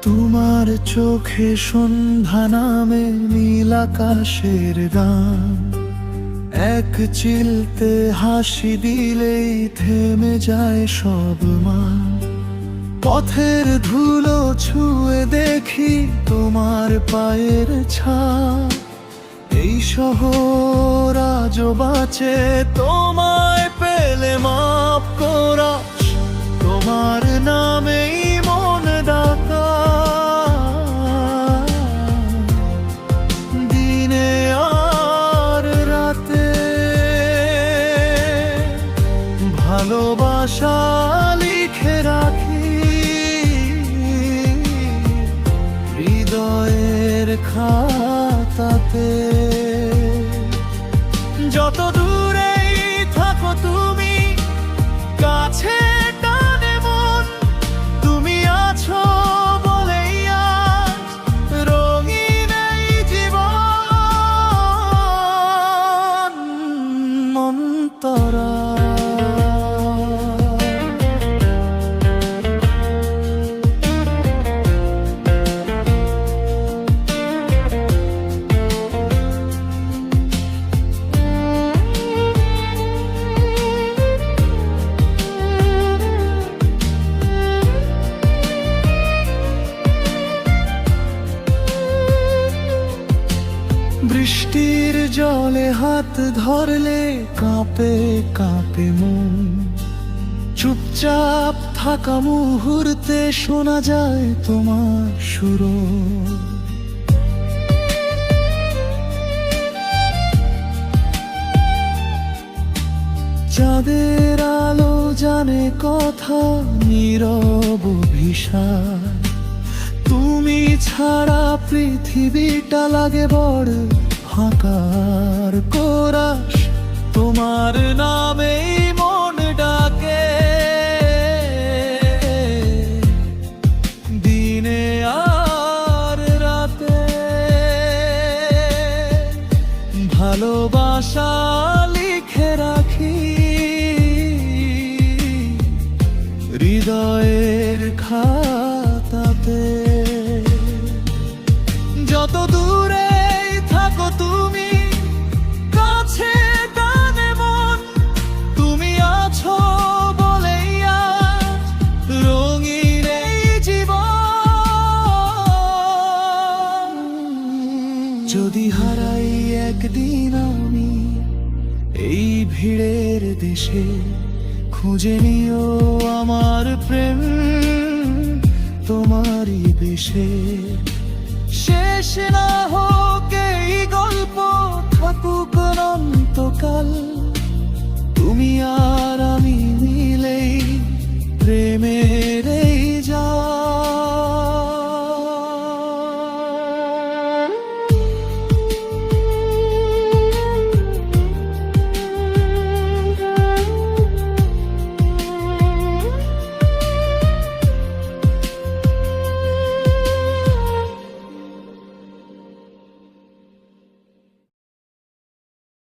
তোমার চোখে সন্ধ্যা নামে নীল আকাশের গান, এক চিলতে হাসি দিলেই থেমে যায় সব মান। পথের ধুলো ছুঁয়ে দেখি তোমার পায়ের ছাপ, এই শহর আজও বাঁচে তোমায় পেলে মাপ করা। তোমার নামেই মন ডাকা, দিনে আর রাতে ভালোবাসা লিখে রাখি হৃদয়ের খাতাতে। যত দূরেই থাকো তুমি, কাছে টানে মন। তুমি আছো বলেই আজ রঙিন এই জীবন মন্তরা। বৃষ্টির জলে হাত ধরলে কাঁপে কাঁপে মন, চুপচাপ থাকা মুহূর্তে শোনা যায় তোমার সুর। চাঁদের আলো জানে কথা নীরব অভিশাপ, তুমি ছাড়া পৃথিবীটা লাগে বড় ফাঁকার কোরাস। তোমার নামেই মন ডাকে, দিনে আর রাতে ভালোবাসা লিখে রাখি হৃদয়ের খাতাতে। যত দূরেই থাকো তুমি, কাছে টানে মন। তুমি আছো বলেই আজ রঙিন এই জীবন। যদি হারাই একদিন আমি এই ভিড়ের দেশে, খুঁজে নিও আমার প্রেম তোমারই বেশে। শেষ না হোক এই গল্প, থাকুক অনন্তকাল। তুমি আর আমি মিলেই প্রেমে